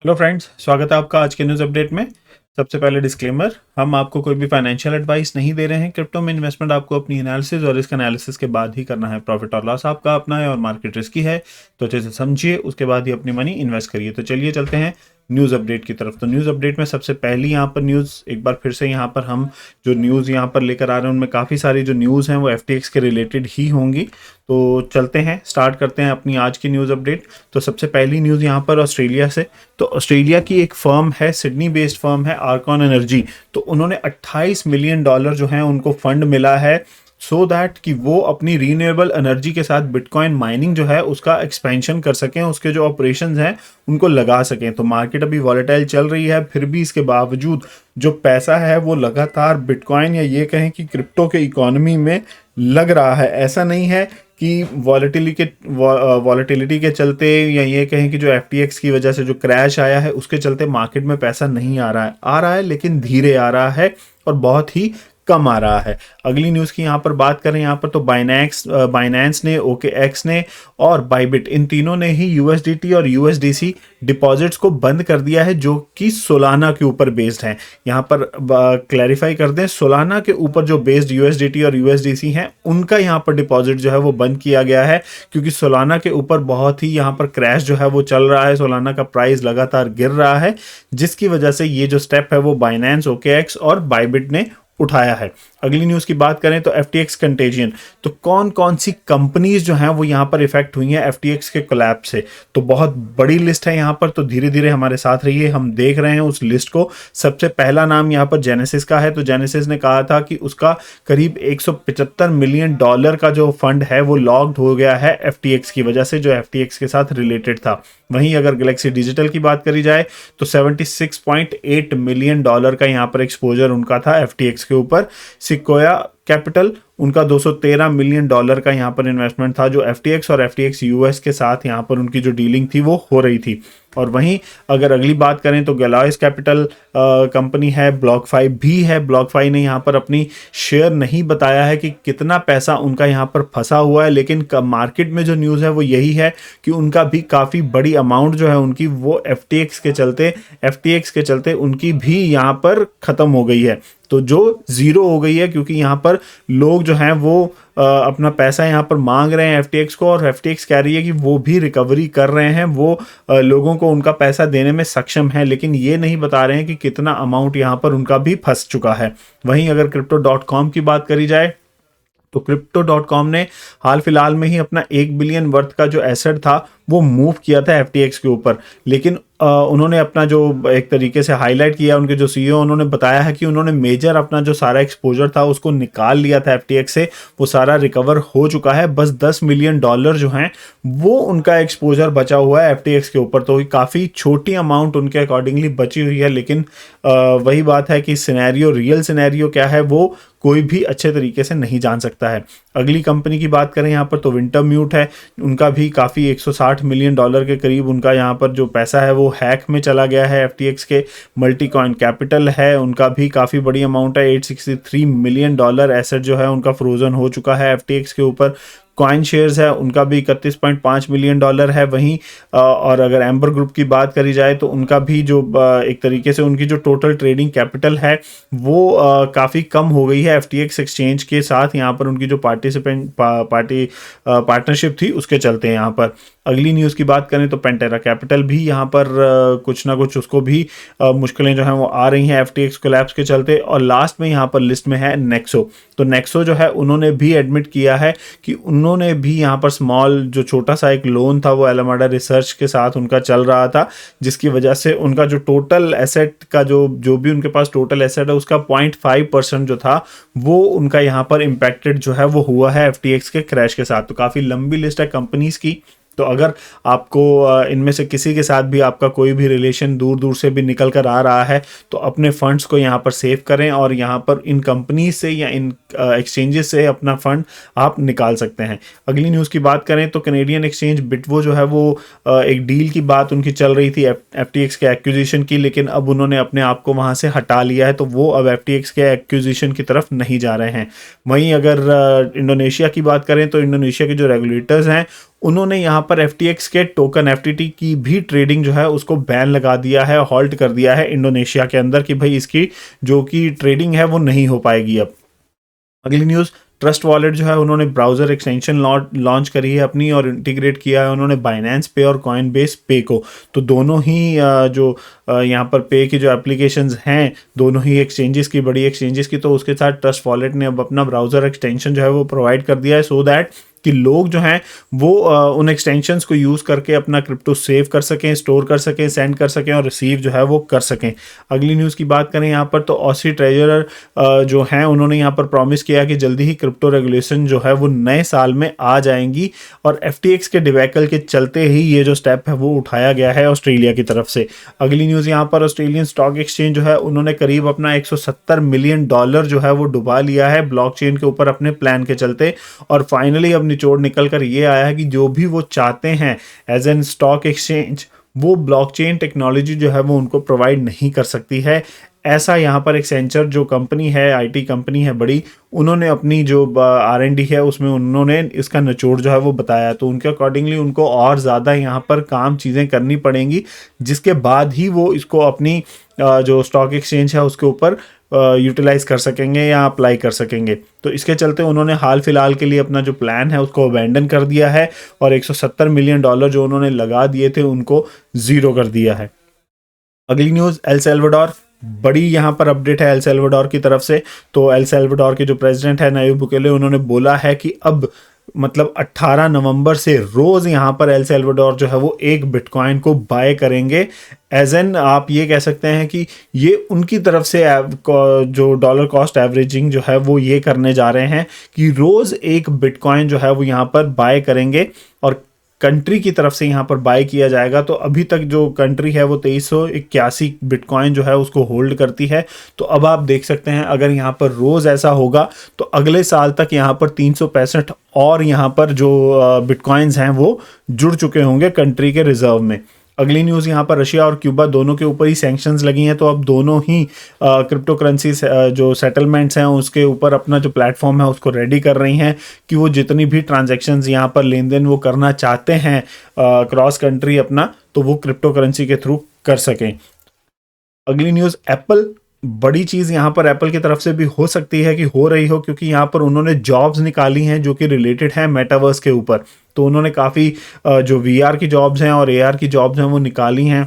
Hello friends, स्वागत है आपका आज के न्यूज़ अपडेट में। सबसे पहले डिस्क्लेमर, हम आपको कोई भी फाइनेंशियल एडवाइस नहीं दे रहे हैं। क्रिप्टो में इन्वेस्टमेंट आपको अपनी एनालिसिस और रिस्क एनालिसिस के बाद ही करना है। प्रॉफिट और लॉस आपका अपना है और मार्केट रिस्की है, तो अच्छे से समझिए, उसके बाद ही अपनी मनी इन्वेस्ट करिए। तो चलिए चलते हैं न्यूज़ अपडेट की तरफ। तो न्यूज़ अपडेट में सबसे पहली यहाँ पर न्यूज़, एक बार फिर से यहाँ पर हम जो न्यूज़ यहाँ पर लेकर आ रहे हैं उनमें काफ़ी सारी जो न्यूज़ हैं वो FTX के रिलेटेड ही होंगी। तो चलते हैं, स्टार्ट करते हैं अपनी आज की न्यूज़ अपडेट। तो सबसे पहली न्यूज़ यहाँ पर ऑस्ट्रेलिया से। तो ऑस्ट्रेलिया की एक फर्म है, सिडनी बेस्ड फर्म है आर्कॉन एनर्जी। तो उन्होंने $28 मिलियन जो है उनको फंड मिला है सो दैट कि वो अपनी रीन्यूएबल एनर्जी के साथ बिटकॉइन माइनिंग जो है उसका एक्सपेंशन कर सकें, उसके जो ऑपरेशंस हैं उनको लगा सकें। तो मार्केट अभी वॉलेटाइल चल रही है, फिर भी इसके बावजूद जो पैसा है वो लगातार बिटकॉइन या ये कहें कि क्रिप्टो के इकोनॉमी में लग रहा है। ऐसा नहीं है कि वॉलेटिलिटी के चलते या ये कहें कि जो FTX की वजह से जो क्रैश आया है उसके चलते मार्केट में पैसा नहीं आ रहा है लेकिन धीरे आ रहा है और बहुत ही कम आ रहा है। अगली न्यूज़ की यहाँ पर बात करें, यहाँ पर तो बाइनेंस ने, OKX ने और बाइबिट, इन तीनों ने ही USDT और USDC डिपॉजिट्स को बंद कर दिया है जो कि सोलाना के ऊपर बेस्ड हैं। यहाँ पर क्लैरिफाई कर दें, सोलाना के ऊपर जो बेस्ड USDT और USDC हैं उनका यहाँ पर डिपॉजिट जो है वो बंद किया गया है, क्योंकि सोलाना के ऊपर बहुत ही यहाँ पर क्रैश जो है वो चल रहा है। सोलाना का प्राइस लगातार गिर रहा है, जिसकी वजह से ये जो स्टेप है वो बाइनेंस, OKX और बाइबिट ने उठाया है। अगली न्यूज़ की बात करें तो FTX कंटेजियन। तो कौन कौन सी कंपनीज जो हैं वो यहाँ पर इफेक्ट हुई हैं FTX के कोलैप्स से, तो बहुत बड़ी लिस्ट है यहाँ पर। तो धीरे धीरे हमारे साथ रहिए, हम देख रहे हैं उस लिस्ट को। सबसे पहला नाम यहाँ पर जेनेसिस का है। तो जेनेसिस ने कहा था कि उसका करीब $175 मिलियन का जो फंड है वो लॉक्ड हो गया है FTX की वजह से, जो FTX के साथ रिलेटेड था। वहीं अगर गैलेक्सी डिजिटल की बात करी जाए तो $76.8 मिलियन का यहाँ पर एक्सपोजर उनका था FTX के ऊपर। सिक्वोया कैपिटल, उनका $213 मिलियन का यहाँ पर इन्वेस्टमेंट था, जो FTX और FTX US के साथ यहाँ पर उनकी जो डीलिंग थी वो हो रही थी। और वहीं अगर अगली बात करें तो गैलॉयस कैपिटल कंपनी है, BlockFi भी है। BlockFi ने यहाँ पर अपनी शेयर नहीं बताया है कि कितना पैसा उनका यहाँ पर फंसा हुआ है, लेकिन मार्केट में जो न्यूज़ है वो यही है कि उनका भी काफ़ी बड़ी अमाउंट जो है उनकी वो FTX के चलते उनकी भी यहाँ पर ख़त्म हो गई है। तो जो ज़ीरो हो गई है, क्योंकि यहाँ पर लोग जो हैं वो अपना पैसा यहाँ पर मांग रहे हैं FTX को, और FTX कह रही है कि वो भी रिकवरी कर रहे हैं, वो लोगों को उनका पैसा देने में सक्षम है, लेकिन ये नहीं बता रहे हैं कि कितना अमाउंट यहाँ पर उनका भी फंस चुका है। वहीं अगर Crypto.com की बात करी जाए तो Crypto.com ने हाल फिलहाल में ही अपना 1 बिलियन वर्थ का जो एसेट था वो मूव किया था FTX के ऊपर, लेकिन उन्होंने अपना जो एक तरीके से हाईलाइट किया, उनके जो CEO उन्होंने बताया है कि उन्होंने मेजर अपना जो सारा एक्सपोजर था उसको निकाल लिया था FTX से, वो सारा रिकवर हो चुका है। बस $10 मिलियन जो हैं वो उनका एक्सपोजर बचा हुआ है FTX के ऊपर। तो काफ़ी छोटी अमाउंट उनके अकॉर्डिंगली बची हुई है, लेकिन वही बात है कि रियल सिनेरियो क्या है वो कोई भी अच्छे तरीके से नहीं जान सकता है। अगली कंपनी की बात करें यहाँ पर तो विंटरम्यूट है। उनका भी काफ़ी $160 मिलियन के करीब उनका यहाँ पर जो पैसा है वो हैक में चला गया है FTX के। मल्टीकॉइन कैपिटल है, उनका भी काफ़ी बड़ी अमाउंट है, $863 मिलियन एसेट जो है उनका फ्रोजन हो चुका है FTX के ऊपर। कॉइन शेयर्स है, उनका भी $31.5 मिलियन है। वहीं और अगर एम्बर ग्रुप की बात करी जाए तो उनका भी जो एक तरीके से उनकी जो टोटल ट्रेडिंग कैपिटल है वो काफ़ी कम हो गई है FTX एक्सचेंज के साथ, यहाँ पर उनकी जो पार्टनरशिप थी उसके चलते हैं यहाँ पर। अगली न्यूज़ की बात करें तो पेंटेरा कैपिटल भी यहाँ पर कुछ ना कुछ उसको भी मुश्किलें जो हैं वो आ रही हैं FTX कोलैप्स के चलते। और लास्ट में यहाँ पर लिस्ट में है नेक्सो। तो नेक्सो जो है उन्होंने भी एडमिट किया है कि उन्होंने भी यहाँ पर स्मॉल जो छोटा सा एक लोन था वो एलामाडा रिसर्च के साथ उनका चल रहा था, जिसकी वजह से उनका जो टोटल एसेट का जो भी उनके पास टोटल एसेट है उसका 0.5% जो था वो उनका यहाँ पर इम्पैक्टेड जो है वो हुआ है FTX के क्रैश के साथ। तो काफ़ी लंबी लिस्ट है कंपनीज की। तो अगर आपको इनमें से किसी के साथ भी आपका कोई भी रिलेशन दूर दूर से भी निकल कर आ रहा है तो अपने फंड्स को यहाँ पर सेव करें और यहाँ पर इन कंपनी से या इन एक्सचेंजेस से अपना फंड आप निकाल सकते हैं। अगली न्यूज़ की बात करें तो कैनेडियन एक्सचेंज बिटवो जो है वो एक डील की बात उनकी चल रही थी FTX के एक्विजिशन की, लेकिन अब उन्होंने अपने आप को वहाँ से हटा लिया है, तो वो अब FTX के एक्विजिशन की तरफ नहीं जा रहे हैं। वहीं अगर इंडोनेशिया की बात करें तो इंडोनेशिया के जो रेगुलेटर्स हैं उन्होंने यहाँ पर FTX के टोकन FTT की भी ट्रेडिंग जो है उसको बैन लगा दिया है, हॉल्ट कर दिया है इंडोनेशिया के अंदर कि भाई इसकी जो कि ट्रेडिंग है वो नहीं हो पाएगी अब। अगली न्यूज़, ट्रस्ट वॉलेट जो है उन्होंने ब्राउज़र एक्सटेंशन लॉन्च करी है अपनी और इंटीग्रेट किया है उन्होंने बाइनेंस पे और कॉइनबेस पे को। तो दोनों ही जो यहाँ पर पे की जो एप्लीकेशंस हैं दोनों ही एक्सचेंजेस की, बड़ी एक्सचेंजेस की, तो उसके साथ ट्रस्ट वॉलेट ने अब अपना ब्राउज़र एक्सटेंशन जो है वो प्रोवाइड कर दिया है सो दैट कि लोग जो हैं वो उन एक्सटेंशंस को यूज़ करके अपना क्रिप्टो सेव कर सकें, स्टोर कर सकें, सेंड कर सकें और रिसीव जो है वो कर सकें। अगली न्यूज़ की बात करें यहाँ पर तो ऑसी ट्रेजरर जो हैं उन्होंने यहाँ पर प्रॉमिस किया कि जल्दी ही क्रिप्टो रेगुलेशन जो है वो नए साल में आ जाएंगी और FTX के डिबैकल के चलते ही ये जो स्टेप है वो उठाया गया है ऑस्ट्रेलिया की तरफ से। अगली न्यूज़ यहाँ पर ऑस्ट्रेलियन स्टॉक एक्सचेंज जो है उन्होंने करीब अपना $170 मिलियन जो है वो डुबा लिया है ब्लॉकचेन के ऊपर अपने प्लान के चलते और फाइनली अब निचोड़ निकल कर ये आया है कि जो भी वो चाहते हैं एज एन स्टॉक एक्सचेंज वो ब्लॉकचेन टेक्नोलॉजी जो है वो उनको प्रोवाइड नहीं कर सकती है। ऐसा यहाँ पर एक्सेंचर जो कंपनी है, IT कंपनी है बड़ी, उन्होंने अपनी जो R&D है उसमें उन्होंने इसका निचोड़ जो है वो बताया। तो उनके अकॉर्डिंगली उनको और ज़्यादा यहाँ पर काम चीज़ें करनी पड़ेंगी जिसके बाद ही वो इसको अपनी जो स्टॉक एक्सचेंज है उसके ऊपर यूटिलाइज कर सकेंगे या अप्लाई कर सकेंगे। तो इसके चलते उन्होंने हाल फिलहाल के लिए अपना जो प्लान है उसको अबैंडन कर दिया है और $170 मिलियन जो उन्होंने लगा दिए थे उनको ज़ीरो कर दिया है। अगली न्यूज़, एल सल्वाडोर, बड़ी यहाँ पर अपडेट है एल सल्वाडोर की तरफ से। तो एल सल्वाडोर के जो प्रेसिडेंट है नायब बुकेले उन्होंने बोला है कि अब मतलब 18 नवंबर से रोज़ यहाँ पर एल सल्वाडोर जो है वो एक बिटकॉइन को बाय करेंगे। एज एन आप ये कह सकते हैं कि ये उनकी तरफ से जो डॉलर कॉस्ट एवरेजिंग जो है वो ये करने जा रहे हैं कि रोज़ एक बिटकॉइन जो है वो यहाँ पर बाय करेंगे और कंट्री की तरफ से यहाँ पर बाय किया जाएगा। तो अभी तक जो कंट्री है वो 2381 बिटकॉइन जो है उसको होल्ड करती है। तो अब आप देख सकते हैं अगर यहाँ पर रोज़ ऐसा होगा तो अगले साल तक यहाँ पर 365 और यहाँ पर जो बिटकॉइंस हैं वो जुड़ चुके होंगे कंट्री के रिजर्व में। अगली न्यूज़ यहाँ पर रशिया और क्यूबा दोनों के ऊपर ही सैंक्शंस लगी हैं। तो अब दोनों ही क्रिप्टो करेंसी जो सेटलमेंट्स हैं उसके ऊपर अपना जो प्लेटफॉर्म है उसको रेडी कर रही हैं कि वो जितनी भी ट्रांजैक्शंस यहाँ पर लेन देन वो करना चाहते हैं क्रॉस कंट्री अपना, तो वो क्रिप्टो करेंसी के थ्रू कर सकें। अगली न्यूज़, एप्पल, बड़ी चीज़ यहाँ पर एप्पल की तरफ से भी हो सकती है कि हो रही हो क्योंकि यहाँ पर उन्होंने जॉब्स निकाली हैं जो कि रिलेटेड हैं मेटावर्स के ऊपर। तो उन्होंने काफ़ी जो VR की जॉब्स हैं और AR की जॉब्स हैं वो निकाली हैं।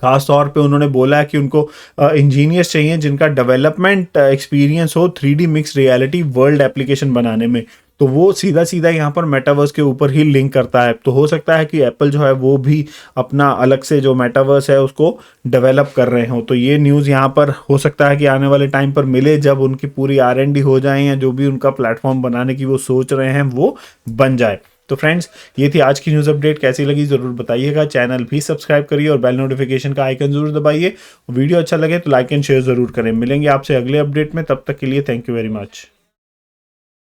खास तौर पे उन्होंने बोला है कि उनको इंजीनियर्स चाहिए जिनका डेवलपमेंट एक्सपीरियंस हो 3D mix reality world application बनाने में। तो वो सीधा सीधा यहाँ पर मेटावर्स के ऊपर ही लिंक करता है। तो हो सकता है कि एप्पल जो है वो भी अपना अलग से जो मेटावर्स है उसको डेवलप कर रहे हो। तो ये न्यूज़ यहाँ पर हो सकता है कि आने वाले टाइम पर मिले जब उनकी पूरी R&D हो जाए या जो भी उनका प्लेटफॉर्म बनाने की वो सोच रहे हैं वो बन जाए। तो फ्रेंड्स, ये थी आज की न्यूज़ अपडेट। कैसी लगी ज़रूर बताइएगा। चैनल भी सब्सक्राइब करिए और बेल नोटिफिकेशन का आइकन जरूर दबाइए। वीडियो अच्छा लगे तो लाइक एंड शेयर ज़रूर करें। मिलेंगे आपसे अगले अपडेट में, तब तक के लिए थैंक यू वेरी मच।